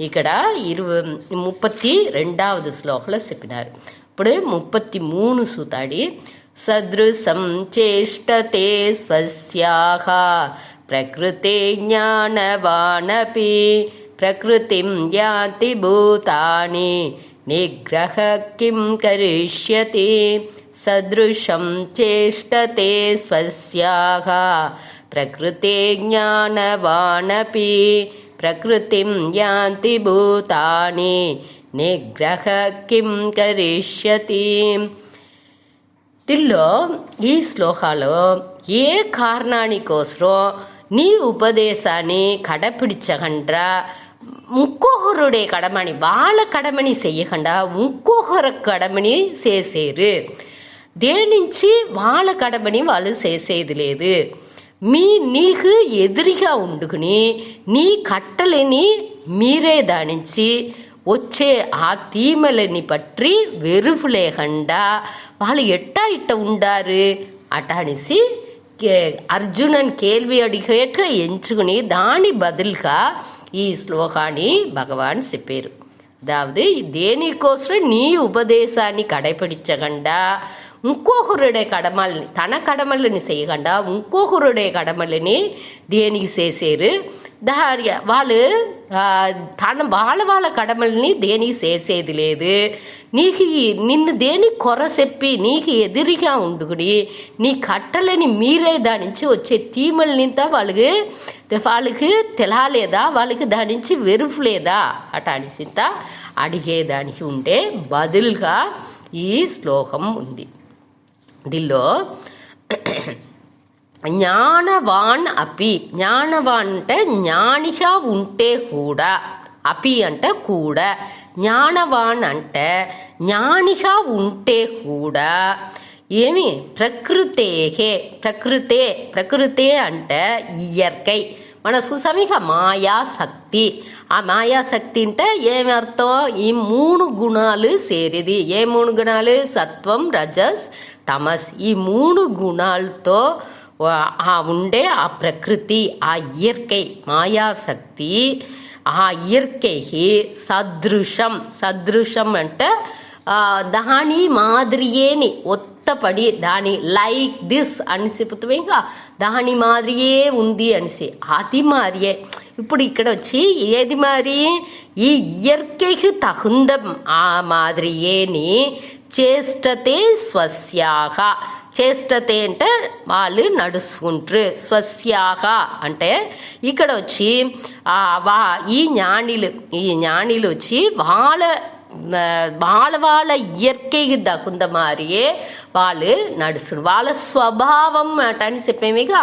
ఇక్కడ 32వ శ్లోకంలో చెప్పినారు. ఇప్పుడు 33 సూతాడి. సదృశం చేష్టతే స్వస్యాః ప్రకృతే జ్ఞానవానపి ప్రకృతిం యాతి భూతాని నిగ్రహ కిం కరిష్యతి. సదృశం చేష్టతే స్వస్యాః ప్రకృతే జ్ఞానవానపి ప్రకృతిం యాంతి భూతాని నిగ్రహ కిం కరిష్యతి. దీనిలో ఈ శ్లోకాలో ఏ కారణానికోసరం నీ ఉపదేశాన్ని కడపిడిచకుండా ఇంకొకరుడే కడమని వాళ్ళ కడమని చెయ్యకుండా ఇంకొకరు కడమని చేసేరు. దేని నుంచి వాళ్ళ కడమని వాళ్ళు చేసేది లేదు. నీకు ఎదురుగా ఉండుకుని నీ కట్టలని మీరే దానించి వచ్చే ఆ తీమలని పట్టి వెరుపు లేకుండా వాళ్ళు ఇట్ట ఉండారు అటానిసి అర్జునన్ కేள்వి అడిగేట్టుగా ఎంచుకుని దాని బదులుగా ఈ శ్లోకాన్ని భగవాన్ చెప్పారు. అదావదు దేనికోసం నీ ఉపదేశాన్ని కడపిడిచకుండా ఇంకొకరుడే కడమల్ని తన కడమలని చేయకుండా ఇంకొకరుడే కడమలని దేనికి చేసేరు. వాళ్ళు వాళ్ళ కడమల్ని దేనికి చేసేది లేదు. నిన్ను దేని కొర చెప్పి నీకు ఎదురుగా ఉండుకుని నీ కట్టలని మీరే దాని నుంచి వచ్చే తీమల్నింత వాళ్ళకి తెలాలేదా, వాళ్ళకి దాని నుంచి వెరుపు లేదా అటానిసింత అడిగేదానికి ఉండే బదులుగా ఈ శ్లోకం ఉంది. దీనిలో జ్ఞానవాన్ అపి, జ్ఞానవాన్ అంటే జ్ఞానిగా ఉంటే కూడా, అపి అంటే కూడా, జ్ఞానవాన్ అంటే జ్ఞానిగా ఉంటే కూడా ఏమి ప్రకృతే అంటే ఇయర్కై మన సుసమిక మాయాశక్తి. ఆ మాయాశక్తి అంటే ఏమి అర్థం? ఈ 3 గుణాలు సేరిది. ఏ 3 గుణాలు? సత్వం, రజస్, తమస్. ఈ 3 గుణాలతో ఉండే ఆ ప్రకృతి, ఆ ఇయర్కై మాయాశక్తి, ఆ ఇయర్కై సదృశం అంటే దాని మాదిరియేని ఒత్తపడి దాని లైక్ దిస్ అని చెప్తాం. ఇంకా దాని మాదిరియే ఉంది అనేసి అది మారియే. ఇప్పుడు ఇక్కడ వచ్చి ఏది మారి ఈ ఇయర్కైకి తగుందం ఆ మాదిరియేని చేష్టతే స్వస్యాహ. చేష్టతే అంటే వాళ్ళు నడుచుకుంటారు. స్వస్యాహ అంటే ఇక్కడ వచ్చి ఈ జ్ఞానిలు వచ్చి వాళ్ళ ఇయర్కైకి దకుంద మారియే వాళ్ళు నడుచుడు. వాళ్ళ స్వభావం అని చెప్పేమిగా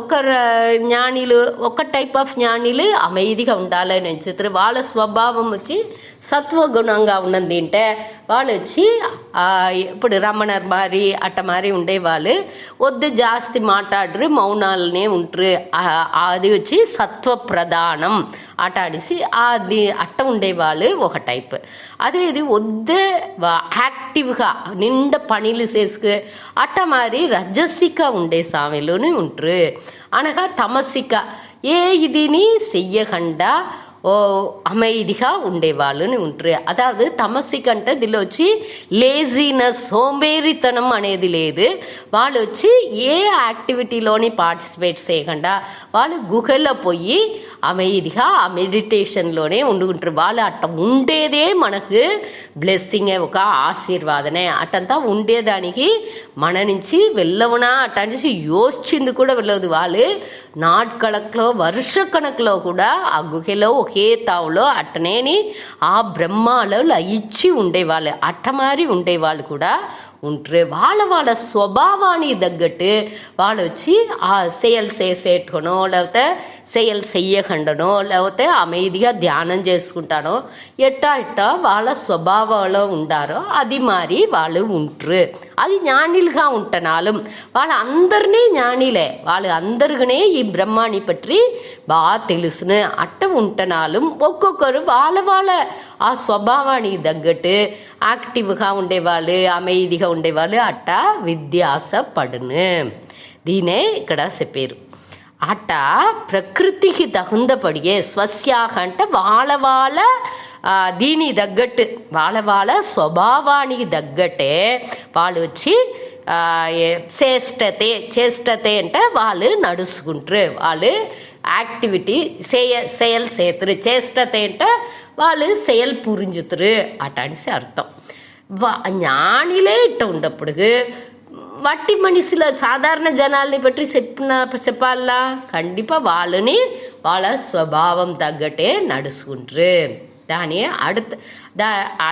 ఒక జ్ఞానిలు ఒక టైప్ ఆఫ్ జ్ఞానిలు అమైదిగా ఉండాలని ఎంచుతారు. వాళ్ళ స్వభావం వచ్చి సత్వగుణంగా ఉన్నది. అంటే వాళ్ళు వచ్చి ఇప్పుడు రమణర్ మారి అట్ట మారి ఉండేవాళ్ళు వద్దు జాస్తి మాట్లాడరు, మౌనాలనే ఉంటారు. అది వచ్చి సత్వ ప్రధానం అట అనేసి అది అట్ట ఉండేవాళ్ళు ఒక టైప్. అదే ఇది వద్దే యాక్టివ్గా నిండా పనులు చేసుకు అట్ట మారి రజసిక ఉండే సామెలోనే ఉంటారు. అనగా తమసిక ఇదిని చెయ్యకుండా அமைதிగా ఉండేవాళ్ళని ఉంటారు. అதாவது తమసిక అంటే దీనిలో వచ్చి లేజినెస్, సోంబేరితనం అనేది లేదు. వాళ్ళు వచ్చి ఏ యాక్టివిటీలోని పార్టిసిపేట్ చేయకుండా వాళ్ళు గుహల్లో పోయి அமைதிగా ఆ మెడిటేషన్లోనే ఉండుకుంటారు. వాళ్ళు అట్ట ఉండేదే మనకు బ్లెస్సింగే, ఒక ఆశీర్వాదనే. అట్టంతా ఉండేదానికి మన నుంచి వెళ్ళవునా అట్టనేసి యోచింది కూడా వెళ్ళదు. వాళ్ళు నాట్కళకులో వర్ష కణకులో కూడా ఆ గుహలో ఒకే తావులో అట్టనేని ఆ బ్రహ్మాలో లయించి ఉండేవాళ్ళు, అట్టమారి ఉండేవాళ్ళు కూడా ఉంటారు. వాళ్ళ స్వభావానికి తగ్గట్టు వాళ్ళు వచ్చి ఆ செயல் చేసేటనో లేకపోతే செயல் చెయ్యకుండానో లేకపోతే அமைதிగా ధ్యానం చేసుకుంటానో ఎట్టా వాళ్ళ స్వభావంలో ఉండారో అది మారి వాళ్ళు ఉంటారు. అది జ్ఞానిలుగా ఉంటున్నాలు. వాళ్ళందరినీ జ్ఞానిలే, వాళ్ళు అందరికనే ఈ బ్రహ్మాన్ని పற்றி బాగా తెలుసును అట్ట ఉంటున్నాలు. ఒక్కొక్కరు వాళ్ళ ఆ స్వభావానికి తగ్గట్టు యాక్టివ్గా ఉండేవాళ్ళు, அமைதிగా ఉండేవాళ్ళు అట్ట విద్యాస పడును. దీనే ఇక్కడ చెప్పారు. అట ప్రకృతికి తగుందపడియే స్వస్యాహ అంటే వాళ్ళ దీని తగ్గట్టు వాళ్ళ స్వభావానికి తగ్గట్టే వాళ్ళు వచ్చి చేష్టతే అంటే వాళ్ళు నడుచుకుంటారు, వాళ్ళు యాక్టివిటీ செயல் சேத்துரு చేష్టతే అంటే వాళ్ళు செயல் புரிஞ்சுతురు అటనిసి అర్థం. ஞானிலே ఇట్ట ఉండప్పుడు వట్టి మనిషిల సాధారణ జనాల్ని బట్టి చెప్పాలా, కండిపా వాళ్ళని వాళ్ళ స్వభావం తగ్గట్టే నడుచుకుంటారు. దాని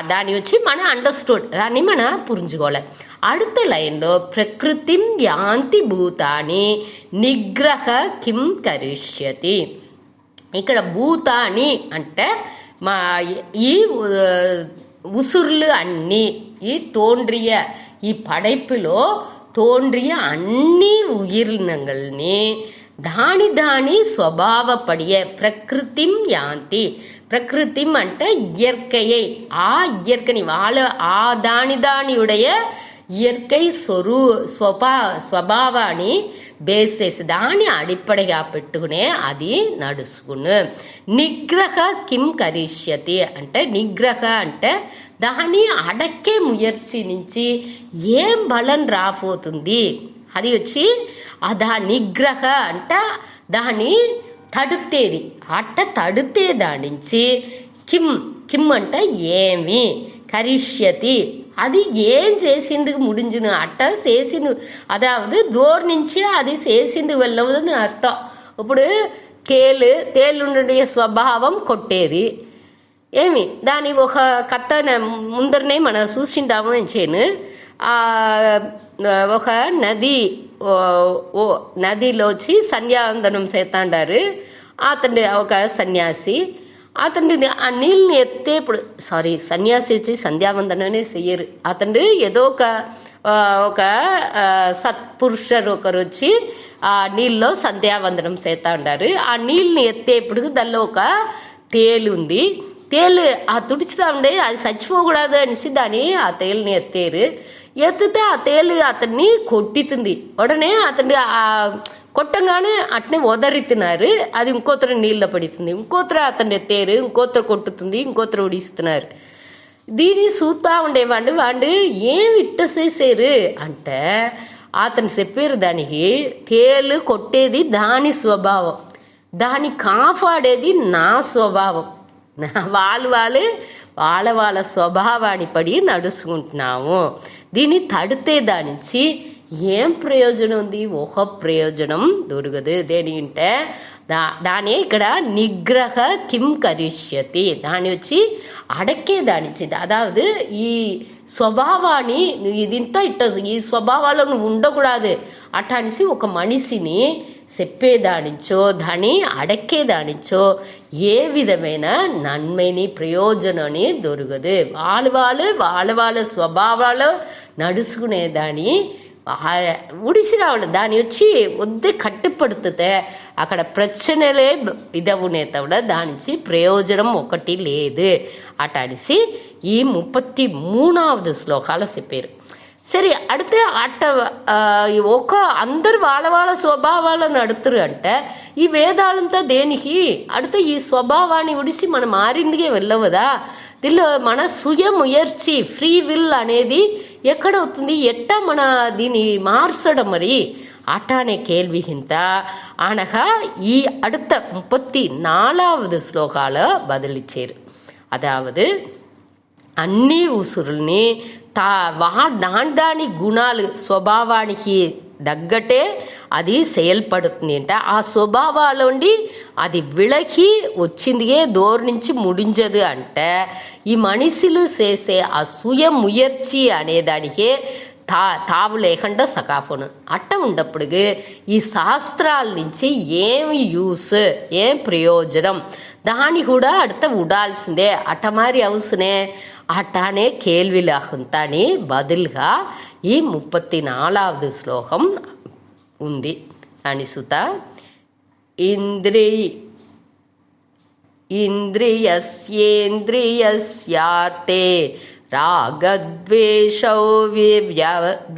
దాని వచ్చి మనం అండర్స్టూడ్, దాన్ని మనం పురించుకోవాలి. அடுத்த లైన్లో ప్రకృతిం యాంతి భూతాని నిగ్రహ కిం కరిష్యతి. ఇక్కడ భూతాని అంటే మా ఈ ఉసుర్లు అన్నీ ఈ తోன்றிய ఈ పடைப்புలో తోன்றிய అన్ని ఉయిరినங்கள்ని దాని స్వభావపడియ ప్రకృతిం యాంతి. ప్రకృతిం అంటే ఇయற்கையை, ఆ ఇయற்கை వాళ్ళ ఆ దానియుடைய ఇయற்கை స్వభావాన్ని బేస్ చేసి దాన్ని అడిపడిగా పెట్టుకునే అది నడుచుకును. నిగ్రహ కిం కరిష్యతి అంటే నిగ్రహ అంటే దాన్ని అడక్కే ముయర్చి నుంచి ఏం బలం రాబోతుంది అది వచ్చి నిగ్రహ అంటే దాన్ని తడుపుతేది అట్ట తడితే దాని నుంచి కిమ్ అంటే ఏమి కరిష్యతి అది ఏం చేసిందుకు ముడించును అట్ట చేసింది, అదావదు దూరం నుంచి అది చేసింది వెళ్ళవదని అర్థం. ఇప్పుడు తేలుండే స్వభావం కొట్టేది ఏమి దాని ఒక కథ ముందరనే మనం చూసింటాము. ఏం చేయను, ఒక నదిలోచి సంధ్యావందనం చేస్తాండారు అతను ఒక సన్యాసి. అతను ఆ నీళ్ళని ఎత్తేప్పుడు సన్యాసి వచ్చి సంధ్యావందననే చెయ్యరు. అతను ఏదో ఒక సత్పురుషరు ఒకరు వచ్చి ఆ నీళ్ళలో సంధ్యావందనం చేస్తా ఉండారు. ఆ నీళ్ళని ఎత్తేప్పుడు దానిలో ఒక తేలు ఉంది. తేలు ఆ తుడుచుతా ఉండే అది చచ్చిపోకూడదు అనేసి ఆ తేలుని ఎత్తేరు. ఎత్తితే ఆ తేలు అతన్ని కొట్టితుంది. ఉడనే అతన్ని కొట్టంగానే అట్నే వదరితున్నారు. అది ఇంకోతర నీళ్ళ పడుతుంది, ఇంకోతర అతన్ని ఎత్తేరు, ఇంకోతర కొట్టుతుంది, ఇంకోతర ఉడిస్తున్నారు. దీన్ని చూస్తూ ఉండేవాడు. వాడు ఏమి ఇట్ట చేసేరు అంటే అతను చెప్పారు, దానికి తేలు కొట్టేది దాని స్వభావం, దాన్ని కాపాడేది నా స్వభావం. వాళ్ళ స్వభావాన్ని పడి నడుచుకుంటున్నాము. దీన్ని తడితే దాని నుంచి ఏం ప్రయోజనం ఉంది? ఒక ప్రయోజనం దొరకదు. దేనింటే దాని ఇక్కడ నిగ్రహ కిం కరిష్యతి దాని వచ్చి అడక్కే దానిచ్చి, అదావదు ఈ స్వభావాన్ని ఇదింతా ఈ స్వభావాల్లో నువ్వు ఉండకూడదు అటానిసి ఒక మనిషిని చెప్పేదానించో దాన్ని అడక్కేదానించో ఏ విధమైన నన్మైని ప్రయోజనాన్ని దొరకదు. వాళ్ళ స్వభావాలు నడుచుకునేదాన్ని ఉడిసి రావాలి. దాన్ని వచ్చి వద్దే కట్టుపడుతుంటే అక్కడ ప్రచనలే ఇదవునే తవిడ దానించి ప్రయోజనం ఒకటి లేదు అటనిసి ఈ 33వ శ్లోకాలు చెప్పారు. సరే அடுத்து అందరు వాళ్ళ స్వభావాలను అడుతురు అంటే ఈ వేదాలంతా దేనికి அடுத்து ఈ స్వభావాన్ని ఉడిసి మనం మారిందిగే వెళ్ళవదా? దీనిలో మన సుయ ముయర్చి ఫ్రీ విల్ అనేది ఎక్కడవుతుంది? ఎట్టా మన దీన్ని మార్చడం మరి అటానే కేள்விகிంత అనగా ఈ அடுத்த 34వ శ్లోకాల బదిలిచ్చారు. అదావదు అన్ని ఉసురుల్ని దాని గుణాలు స్వభావానికి తగ్గట్టే అది செயல்படுతుంది అంటే ఆ స్వభావాలుండి అది విలకి వచ్చిందిగే దూరం నుంచి ముడించదు అంటే ఈ మనిషిలు చేసే ఆ సుయ ముయర్చి అనేదానికే తావు లేకుండా సకాఫోను అట్ట ఉన్నప్పుడు ఈ శాస్త్రాల నుంచి ఏమి యూస్ ఏం ప్రయోజనం దాన్ని కూడా அடுத்த ఉడాల్సిందే అట్ట మారి అవసనే అటానే కేள்విలాగుంతాని బదులుగా ఈ 34వ శ్లోకం ఉంది. అని సుత ఇంద్రియస్యేంద్రియస్యార్తే రాగద్వేషౌ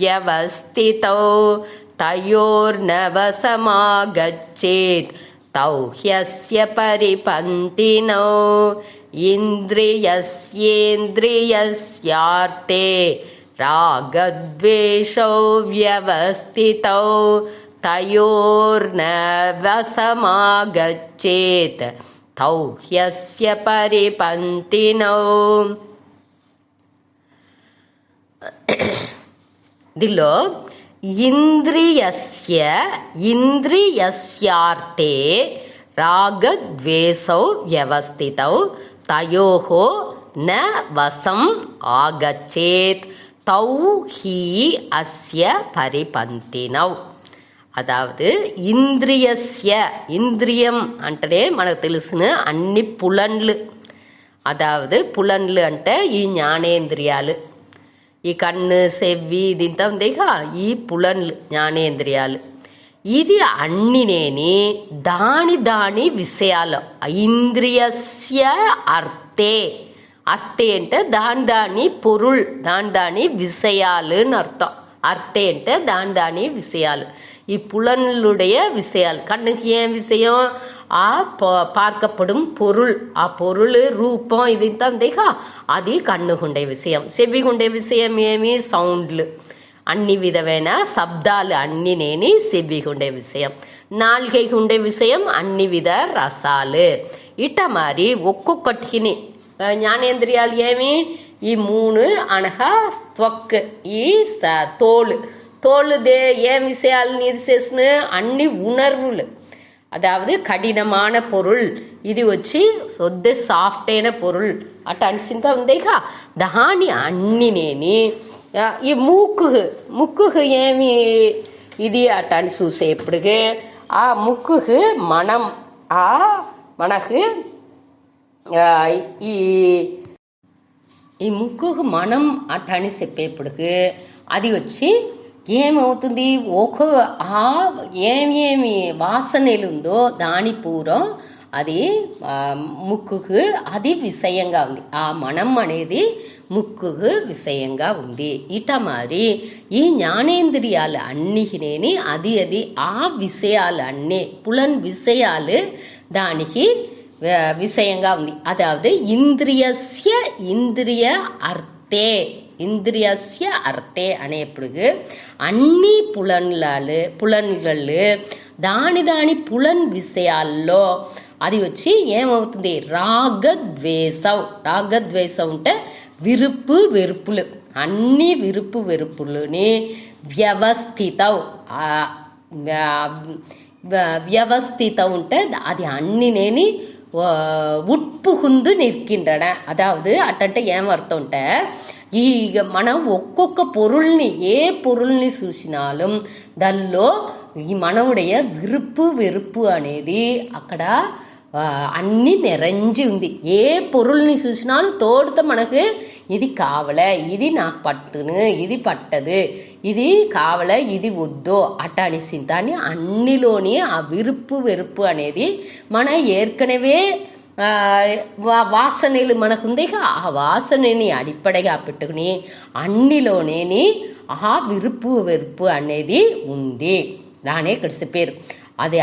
వ్యవస్థితౌ तयोर्नवसमागच्छेत् तौ ह्यस्य परिपन्थिनौ इन्द्रियस्येन्द्रियस्यार्थे रागद्वेषौ व्यवस्थितौ तयोर्नवसमागच्छेत् तौ ह्यस्य परिपन्थिनौ. దీనిలో ఇంద్రియస్యార్థే రాగద్వేషౌ వ్యవస్థితౌ తయోః న వశం ఆగచ్చేత్ తౌ హి అస్య పరిపంతినౌ. అదావదు ఇంద్రియం అంటే మనకు తెలిసిన అన్ని పులన్లు, అదావదు పులన్లు అంటే ఈ జ్ఞానేంద్రియాలు, ఈ కన్ను చెవి దీంతో ఉందిగా ఈ పులన్లు జ్ఞానేంద్రియాలు. ఇది అన్నినేని దాని విషయాలు. ఇంద్రియస్య అర్థే, అర్థే అంటే దాని పొరుள், దాని విషయాలు అని అర్థం. అర్థే అంటే దాని విషయాలు, ఈ புலனுடைய விஷயால். கண்ணுக்கு ஏன் விஷயம்? பார்க்கப்படும் பொருள், ఆ పొరుள் రూపం ఇది ఉందిగా అది కన్నుకుండే విషయం. చెవికుండే విషయం ఏమి? సౌండ్లు, అన్ని విధమైన శబ్దాలు అన్నినేని చెవికుండే విషయం. నాలుకైకి ఉండే విషయం అన్ని విధ రసాలు. ఇట మరి ఒక్కొక్కటిని జ్ఞానేంద్రియాలు ఏమి? ఈ మూడు అనగా త్వక్, ఈ తోలు ఏం విషయాలను ఇది చేసిన అన్ని ఉణర్వులు, అదావదు కఠినமான పొరుள், ఇది వచ్చి సొద్ద సాఫ్ట్ అయిన పొరుள் అట్ట అనిసింత ఉందేగా దాని అన్నినేని ఈ ముక్కు ఏమి ఇది అట్ట అని చూసేప్పుడుగా ఆ ముక్కు మనం మనకు ఈ ముక్కు మనం అట్ట అని చెప్పేప్పుడుకు అది వచ్చి ఏమవుతుంది? ఏమి వాసనలు ఉందో దాని పూర్వం అది ముక్కుకు అది విషయంగా ఉంది. ఆ మనం అనేది ముక్కుకు విషయంగా ఉంది. ఇట మరి ఈ జ్ఞానేంద్రియాలు అన్నిటినేని అది ఆ విషయాలు అన్నీ పులన్ విషయాలు దానికి విషయంగా ఉంది. అదావదు ఇంద్రియ అర్థే, ఇంద్రియస్య అర్థే అనేప్పుడు అన్ని పులన్లు దాని పులన్ విషయాల్లో అది వచ్చి ఏమవుతుంది? రాగద్వేషం అంటే విరుపు వెరుపులు, అన్ని విరుపు వెరుపులని వ్యవస్థితం అంటే అది అన్నినేని ఉట్పుకుందు నిற்கின்றன. అదావదు అట్టంటే ఏమర్థం అంటే ఈ మనం ఒక్కొక్క పొరుల్ని ఏ పొరుల్ని చూసినాலும் దానిలో ఈ మనవుடைய విరుపు వెరుపు అనేది అక్కడ అన్నీ నిరంజి ఉంది. ఏ పొరుల్ని చూసినాலும் తోడుతో మనకు ఇది కావలే, ఇది నాకు పట్టును, ఇది పట్టదు, ఇది కావలే, ఇది వద్దో అట్ట అనేసి దాన్ని అన్నిలోని ఆ విరుపు వెరుపు అనేది మన ఏర్కనవే వాసనలు మనకుందేగా ఆ వాసనని అడిపడగా పెట్టుకుని అన్నిలోనేని ఆ విరుపు వెరుపు అనేది ఉంది. దానే ఇక్కడ చెప్పారు. అది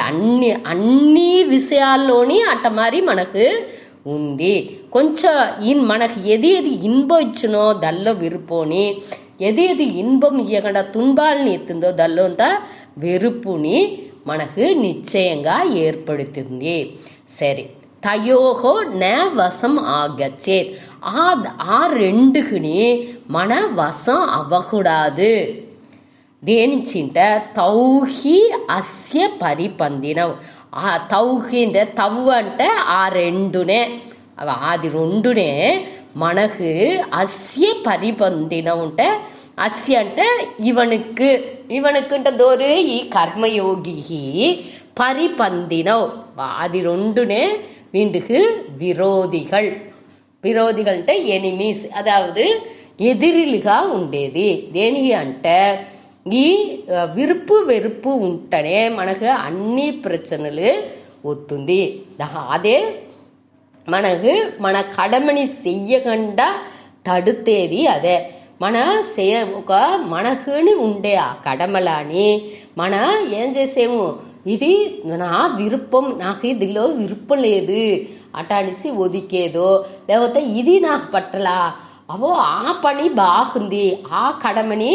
అన్ని విషయాల్లోని అట్ట మరి మనకు ఉంది. కొంచెం మనకు ఏది ఇన్బం ఇచ్చినో దల్లో విరుపుని, ఏది ఇన్బం ఇవ్వకుండా తుంబాలని ఎత్తుందో దల్లోంత వెరుపుని మనకు నిశ్చయంగా ఏర్పడుతుంది. సరే, తయోహో న వశం ఆగచ్చేత్, ఆ రెండుకుని మన వశం అవ్వకూడదు. దేనించింట తౌహి అస్య పరిపందినం. ఆ తౌహి అంటే తవ్వు అంటే ఆ రెండునే, అది రెండునే మనకు అస్య పరిపందినం అంటే అస్య అంటే ఇవనుకు అంటే దోరు ఈ కర్మయోగి పరిపందినం అది రెండునే వీండుకు విరోధిகள் అంటే ఎనిమీస్, అదావదు ఎదిరిలుగా ఉండేది. దేనికి అంటే ఈ విరుపు వెరుపు ఉంటేనే మనకు అన్ని ప్రచనలు వస్తుంది. అదే మనకు మన కడమని చెయ్యకుండా తడుతేది అదే. మన మనకుని ఉండే ఆ కడమలాని మన ఏం చేసేము, ఇది నా విరుపం, నాకు ఇదిలో విరుపం లేదు అటానిసి ఒదికేదో, లేకపోతే ఇది నాకు పట్టలా అవో ఆ పని బాగుంది ఆ కడమని